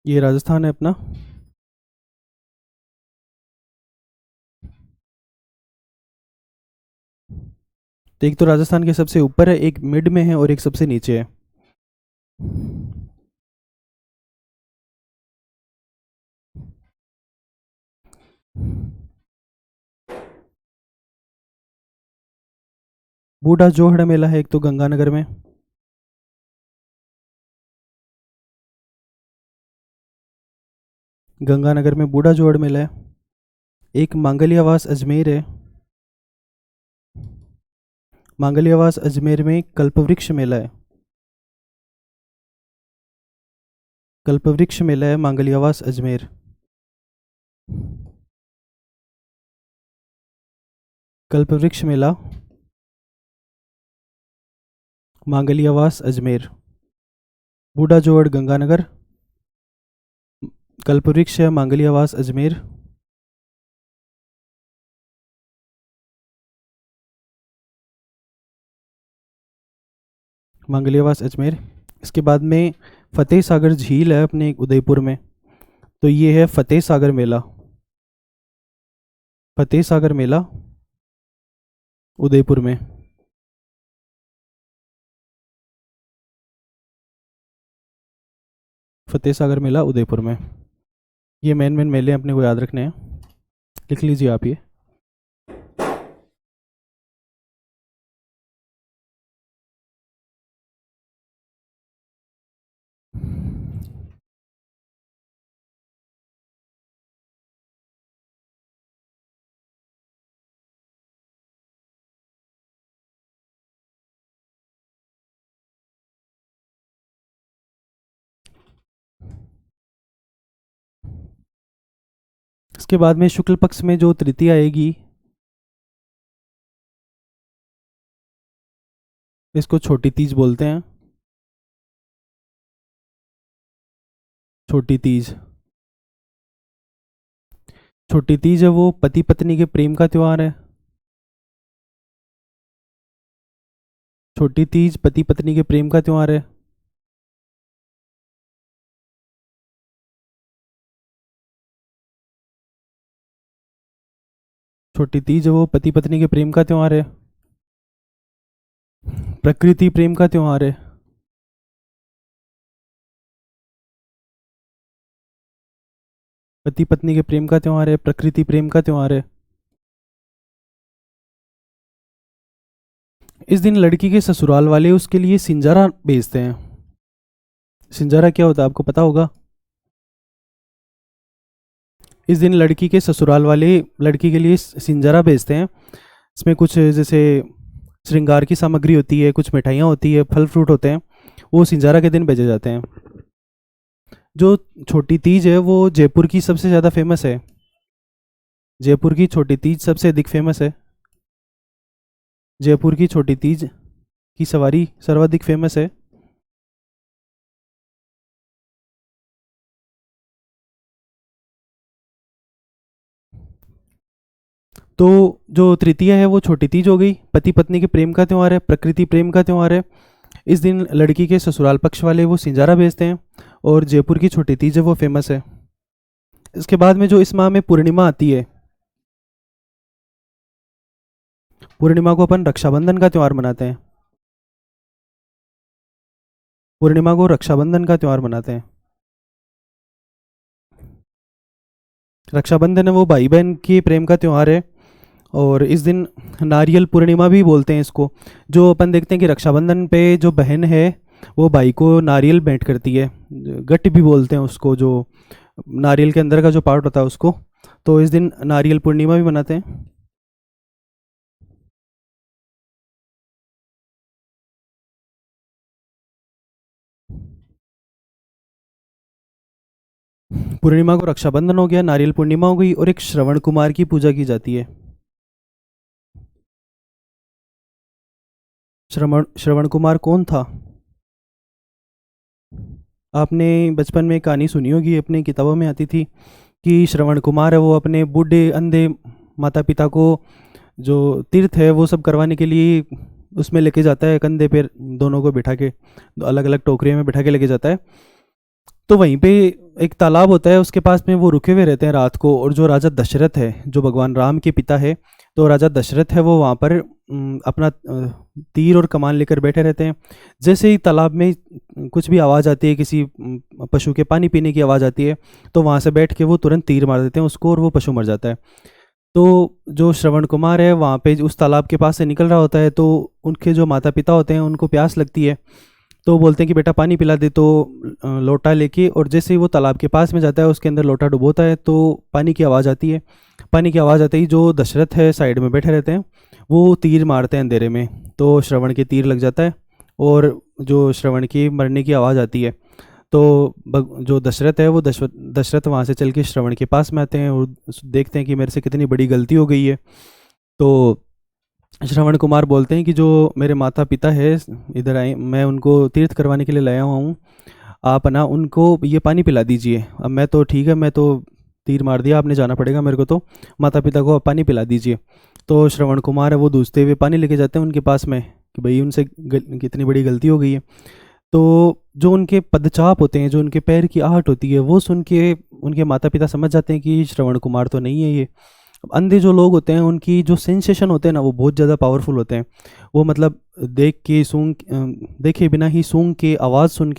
ये राजस्थान है अपना। तो एक तो राजस्थान के सबसे ऊपर है, एक मिड में है और एक सबसे नीचे है। बूढ़ा जोहड़ मेला है एक तो गंगानगर में। गंगानगर में बूढ़ा जोहड़ मेला है। एक मांगलियावास अजमेर है। मांगलियावास अजमेर में कल्पवृक्ष मेला है। कल्पवृक्ष मेला है मांगलियावास अजमेर। कल्पवृक्ष मेला मांगलियावास अजमेर। बूढ़ा जोहड़ गंगानगर, कल्पवृक्ष मांगलियावास अजमेर। मांगलियावास अजमेर। इसके बाद में फतेह सागर झील है अपने उदयपुर में, तो ये है फतेह सागर मेला। फतेह सागर मेला उदयपुर में। फतेह सागर मेला उदयपुर में। ये मेन मेन मेले अपने को याद रखने हैं, लिख लीजिए आप ये। इसके बाद में शुक्ल पक्ष में जो तृतीया आएगी, इसको छोटी तीज बोलते हैं। छोटी तीज। छोटी तीज है वो पति पत्नी के प्रेम का त्योहार है। छोटी तीज पति पत्नी के प्रेम का त्योहार है। छोटी तीज है वो पति पत्नी के प्रेम का त्योहार है। प्रकृति प्रेम का त्योहार है। पति पत्नी के प्रेम का त्योहार है, प्रकृति प्रेम का त्योहार है। इस दिन लड़की के ससुराल वाले उसके लिए सिंजारा भेजते हैं। सिंजारा क्या होता है आपको पता होगा? इस दिन लड़की के ससुराल वाले लड़की के लिए सिंजारा भेजते हैं। इसमें कुछ जैसे श्रृंगार की सामग्री होती है, कुछ मिठाइयाँ होती है, फल फ्रूट होते हैं, वो सिंजारा के दिन भेजे जाते हैं। जो छोटी तीज है वो जयपुर की सबसे ज़्यादा फेमस है। जयपुर की छोटी तीज सबसे अधिक फेमस है। जयपुर की छोटी तीज की सवारी सर्वाधिक फेमस है। तो जो तृतीया है वो छोटी तीज हो गई, पति पत्नी के प्रेम का त्यौहार है, प्रकृति प्रेम का त्यौहार है। इस दिन लड़की के ससुराल पक्ष वाले वो सिंजारा भेजते हैं, और जयपुर की छोटी तीज है वो फेमस है। इसके बाद में जो इस माह में पूर्णिमा आती है, पूर्णिमा को अपन रक्षाबंधन का त्यौहार मनाते हैं। पूर्णिमा को रक्षाबंधन का त्यौहार मनाते हैं। रक्षाबंधन है वो भाई बहन के प्रेम का त्यौहार है, और इस दिन नारियल पूर्णिमा भी बोलते हैं इसको। जो अपन देखते हैं कि रक्षाबंधन पे जो बहन है वो भाई को नारियल भेंट करती है, गट्ट भी बोलते हैं उसको, जो नारियल के अंदर का जो पार्ट होता है उसको। तो इस दिन नारियल पूर्णिमा भी मनाते हैं। पूर्णिमा को रक्षाबंधन हो गया, नारियल पूर्णिमा हो गई, और एक श्रवण कुमार की पूजा की जाती है। श्रवण कुमार कौन था? आपने बचपन में कहानी सुनी होगी, अपनी किताबों में आती थी कि श्रवण कुमार है वो अपने बूढ़े अंधे माता पिता को जो तीर्थ है वो सब करवाने के लिए उसमें लेके जाता है, कंधे पे दोनों को बिठा के, अलग अलग टोकरियों में बिठा के लेके जाता है। तो वहीं पे एक तालाब होता है, उसके पास में वो रुके हुए रहते हैं रात को, और जो राजा दशरथ है, जो भगवान राम के पिता है, तो राजा दशरथ है वो वहाँ पर अपना तीर और कमान लेकर बैठे रहते हैं। जैसे ही तालाब में कुछ भी आवाज़ आती है, किसी पशु के पानी पीने की आवाज़ आती है, तो वहाँ से बैठ के वो तुरंत तीर मार देते हैं उसको और वो पशु मर जाता है। तो जो श्रवण कुमार है वहाँ पे उस तालाब के पास से निकल रहा होता है, तो उनके जो माता पिता होते हैं उनको प्यास लगती है, तो बोलते हैं कि बेटा पानी पिला दे। तो लोटा लेके, और जैसे ही वो तालाब के पास में जाता है उसके अंदर लोटा डुबोता है, तो पानी की आवाज़ आती है। पानी की आवाज़ आते ही जो दशरथ है साइड में बैठे रहते हैं, वो तीर मारते हैं अंधेरे में, तो श्रवण के तीर लग जाता है और जो श्रवण की मरने की आवाज़ आती है, तो जो दशरथ है वो दशरथ वहाँ से चल के श्रवण के पास में आते हैं और देखते हैं कि मेरे से कितनी बड़ी गलती हो गई है। तो श्रवण कुमार बोलते हैं कि जो मेरे माता पिता है इधर आए, मैं उनको तीर्थ करवाने के लिए लाया हुआ हूँ, आप ना उनको ये पानी पिला दीजिए। अब मैं तो ठीक है, मैं तो तीर मार दिया, आपने जाना पड़ेगा मेरे को, तो माता पिता को आप पानी पिला दीजिए। तो श्रवण कुमार है वो दूसते हुए पानी लेके जाते हैं उनके पास में कि भाई उनसे कितनी बड़ी गलती हो गई है। तो जो उनके पदचाप होते हैं, जो उनके पैर की आहट होती है, वो सुन के उनके माता पिता समझ जाते हैं कि श्रवण कुमार तो नहीं है ये। अब अंधे जो लोग होते हैं उनकी जो सेंसेशन होते हैं ना, वो बहुत ज़्यादा पावरफुल होते हैं। वो मतलब देखे बिना ही सूंघ के, आवाज़ सुन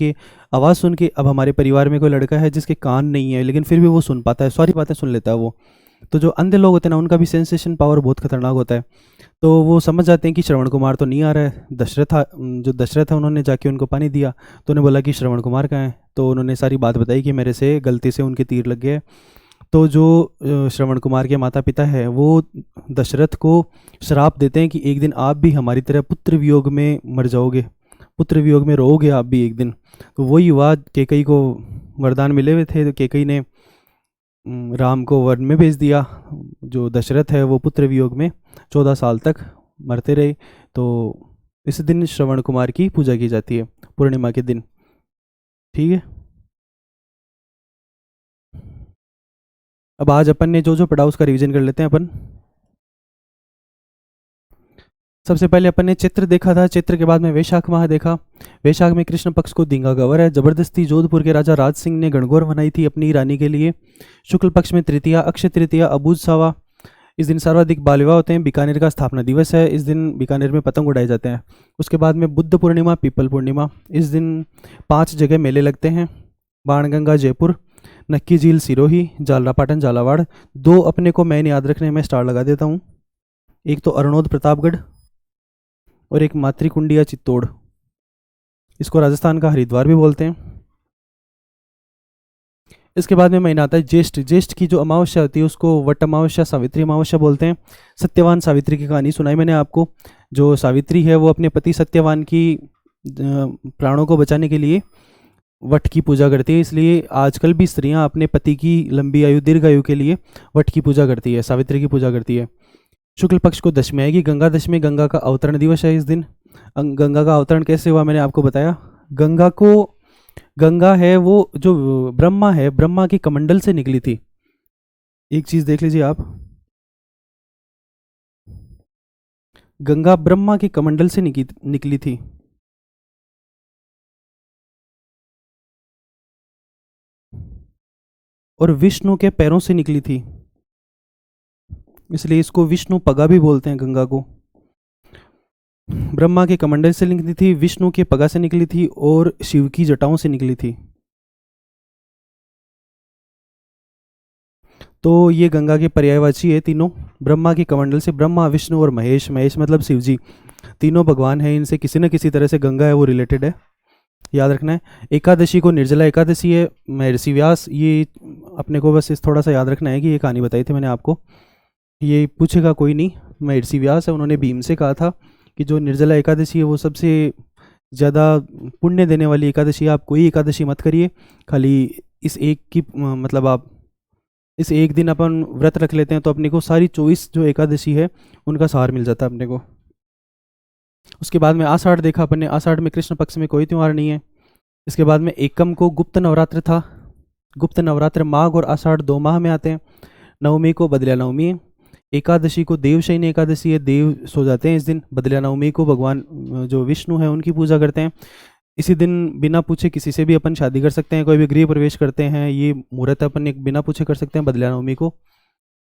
के, अब हमारे परिवार में कोई लड़का है जिसके कान नहीं है लेकिन फिर भी वो सुन पाता है, सारी बातें सुन लेता है वो। तो जो अंधे लोग होते हैं ना, उनका भी सेंसेशन पावर बहुत खतरनाक होता है। तो वो समझ जाते हैं कि श्रवण कुमार तो नहीं आ रहा है। जो दशरथ है उन्होंने जाके उनको पानी दिया, तो उन्हें बोला कि श्रवण कुमार कहाँ है, तो उन्होंने सारी बात बताई कि मेरे से गलती से उनके तीर लग गए। तो जो श्रवण कुमार के माता पिता है वो दशरथ को श्राप देते हैं कि एक दिन आप भी हमारी तरह पुत्र वियोग में मर जाओगे, पुत्र वियोग में रोओगे आप भी एक दिन। तो वही युवा कैकई को वरदान मिले हुए थे, तो कैकई ने राम को वन में भेज दिया। जो दशरथ है वो पुत्र वियोग में 14 साल तक मरते रहे। तो इस दिन श्रवण कुमार की पूजा की जाती है, पूर्णिमा के दिन। ठीक है, अब आज अपन ने जो जो पढ़ा उसका रिवीजन कर लेते हैं अपन। सबसे पहले अपन ने चित्र देखा था, चित्र के बाद में वैशाख माह देखा। वैशाख में कृष्ण पक्ष को दींगा गवर है, जबरदस्ती जोधपुर के राजा राज सिंह ने गणगौर बनाई थी अपनी रानी के लिए। शुक्ल पक्ष में तृतीया, अक्षय तृतीया, अबूझ सावा। इस दिन सर्वाधिक बाल विवाह होते हैं। बीकानेर का स्थापना दिवस है, इस दिन बीकानेर में पतंग उड़ाए जाते हैं। उसके बाद में बुद्ध पूर्णिमा, पीपल पूर्णिमा। इस दिन 5 जगह मेले लगते हैं। बाणगंगा जयपुर, नक्की झील सिरोही, झालरापाटन झालावाड़। 2 अपने को मैंने याद रखने में स्टार लगा देता हूँ, एक तो अरुणोद प्रतापगढ़ और एक मातृकुंडिया चित्तौड़। इसको राजस्थान का हरिद्वार भी बोलते हैं। इसके बाद में महीना आता है ज्येष्ठ। ज्येष्ठ की जो अमावस्या होती है उसको वट अमावस्या, सावित्री अमावस्या बोलते हैं। सत्यवान सावित्री की कहानी सुनाई मैंने आपको। जो सावित्री है वो अपने पति सत्यवान की प्राणों को बचाने के लिए वट की पूजा करती है, इसलिए आजकल भी स्त्रियां अपने पति की लंबी आयु, दीर्घ आयु के लिए वट की पूजा करती है, सावित्री की पूजा करती है। शुक्ल पक्ष को दशमी आएगी, गंगा दशमी, गंगा का अवतरण दिवस है इस दिन। गंगा का अवतरण कैसे हुआ मैंने आपको बताया। गंगा है वो जो ब्रह्मा है, ब्रह्मा की कमंडल से निकली थी। एक चीज देख लीजिए आप, गंगा ब्रह्मा की कमंडल से निकली थी। और विष्णु के पैरों से निकली थी, इसलिए इसको विष्णु पगा भी बोलते हैं गंगा को। ब्रह्मा के कमंडल से निकली थी, विष्णु के पगा से निकली थी और शिव की जटाओं से निकली थी। तो ये गंगा के पर्यायवाची है तीनों। ब्रह्मा के कमंडल से ब्रह्मा, विष्णु और महेश। महेश मतलब शिव जी। तीनों भगवान हैं, इनसे किसी न किसी तरह से गंगा है वो रिलेटेड है, याद रखना है। एकादशी को निर्जला एकादशी है। महर्षि व्यास, ये अपने को बस इस थोड़ा सा याद रखना है कि ये कहानी बताई थी मैंने आपको, ये पूछेगा कोई नहीं। महर्षि व्यास है, उन्होंने भीम से कहा था कि जो निर्जला एकादशी है वो सबसे ज़्यादा पुण्य देने वाली एकादशी है, आप कोई एकादशी मत करिए, खाली इस एक की मतलब आप इस एक दिन अपन व्रत रख लेते हैं तो अपने को सारी 24 जो एकादशी है उनका सार मिल जाता है अपने को। उसके बाद में आषाढ़ देखा अपन ने। आषाढ़ में कृष्ण पक्ष में कोई त्यौहार नहीं है। इसके बाद में एकम को गुप्त नवरात्र था। गुप्त नवरात्र माघ और आषाढ़ 2 माह में आते हैं। नवमी को बदलिया नवमी है। एकादशी को देवशयनी एकादशी है, देव सो जाते हैं इस दिन। बदलिया नवमी को भगवान जो विष्णु है उनकी पूजा करते हैं। इसी दिन बिना पूछे किसी से भी अपन शादी कर सकते हैं, कोई भी गृह प्रवेश करते हैं, ये मुहूर्त अपन एक बिना पूछे कर सकते हैं बदलिया नवमी को।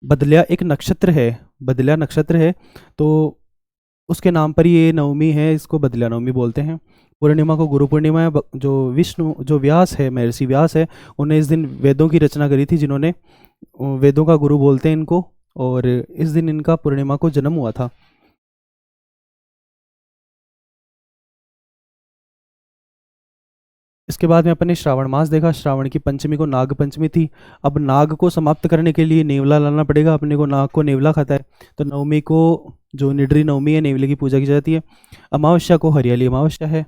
बदलिया एक नक्षत्र है, बदलिया नक्षत्र है, तो उसके नाम पर ये नवमी है, इसको बदला नवमी बोलते हैं। पूर्णिमा को गुरु पूर्णिमा है। जो व्यास है, महर्षि व्यास है, उन्हें इस दिन वेदों की रचना करी थी, जिन्होंने वेदों का गुरु बोलते हैं इनको। और इस दिन इनका पूर्णिमा को जन्म हुआ था। इसके बाद में अपन ने श्रावण मास देखा। श्रावण की पंचमी को नाग पंचमी थी। अब नाग को समाप्त करने के लिए नेवला लाना पड़ेगा अपने को। नाग को नेवला खाता है, तो नवमी को, जो निडरी नवमी है, नेवले की पूजा की जाती है। अमावस्या को हरियाली अमावस्या है।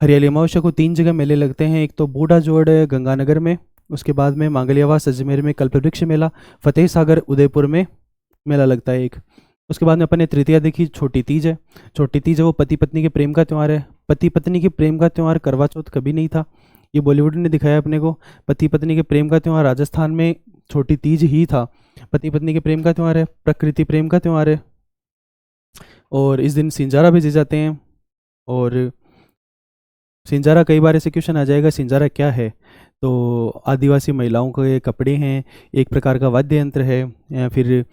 हरियाली अमावस्या को 3 जगह मेले लगते हैं। एक तो बूढ़ा जोड़ है गंगानगर में, उसके बाद में मांगलियावास अजमेर में कल्पवृक्ष मेला, फतेह सागर उदयपुर में मेला लगता है एक। उसके बाद में अपन ने तृतीया देखी, छोटी तीज है। छोटी तीज है वो पति पत्नी के प्रेम का त्यौहार है। पति पत्नी के प्रेम का त्यौहार करवा चौथ कभी नहीं था, ये बॉलीवुड ने दिखाया अपने को। पति पत्नी के प्रेम का त्यौहार राजस्थान में छोटी तीज ही था। पति पत्नी के प्रेम का त्यौहार है, प्रकृति प्रेम का त्यौहार है। और इस दिन सिंजारा भेजे जाते हैं। और सिंजारा, कई बार ऐसे क्वेश्चन आ जाएगा सिंजारा क्या है, तो आदिवासी महिलाओं के कपड़े हैं, एक प्रकार का वाद्य यंत्र है, या फिर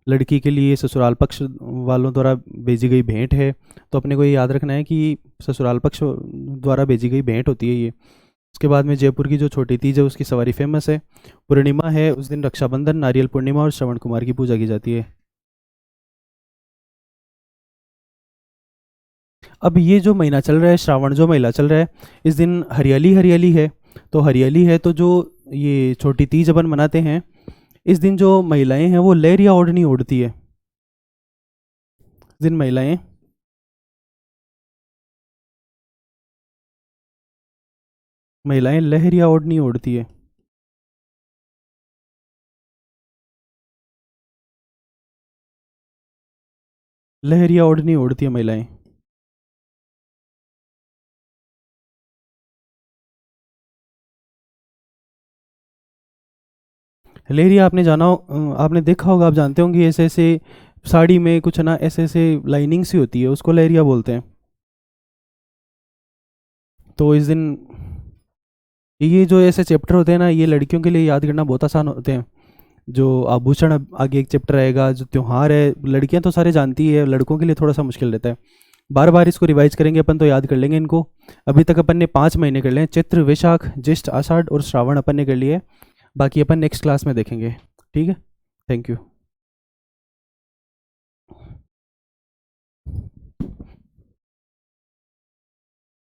लड़की के लिए ससुराल पक्ष वालों द्वारा भेजी गई भेंट है। तो अपने को ये याद रखना है कि ससुराल पक्ष द्वारा भेजी गई भेंट होती है ये। उसके बाद में जयपुर की जो छोटी तीज है उसकी सवारी फेमस है। पूर्णिमा है, उस दिन रक्षाबंधन, नारियल पूर्णिमा और श्रवण कुमार की पूजा की जाती है। अब ये जो महीना चल रहा है, श्रावण जो महीना चल रहा है, इस दिन हरियाली हरियाली है। तो हरियाली है, तो जो ये छोटी तीज अपन मनाते हैं, इस दिन जो महिलाएं हैं वो लहरिया ओढ़नी ओढ़ती है। इस दिन महिलाएं लहरिया ओढ़नी ओढ़ती है। लहरिया ओढ़नी ओढ़ती है महिलाएं। लहरिया आपने आपने देखा होगा, आप जानते होंगे, ऐसे ऐसे साड़ी में कुछ ना ऐसे ऐसे लाइनिंग सी होती है, उसको लहरिया बोलते हैं। तो इस दिन ये जो ऐसे चैप्टर होते हैं ना, ये लड़कियों के लिए याद करना बहुत आसान होते हैं। जो आभूषण, आगे एक चैप्टर आएगा। जो त्यौहार है, लड़कियां तो सारे जानती है, लड़कों के लिए थोड़ा सा मुश्किल रहता है। बार बार इसको रिवाइज करेंगे अपन तो याद कर लेंगे इनको। अभी तक अपन ने 5 महीने कर लिए हैं, चैत्र, वैशाख, ज्येष्ठ, आषाढ़ और श्रावण अपन ने कर लिए। बाकी अपन नेक्स्ट क्लास में देखेंगे। ठीक है, थैंक यू।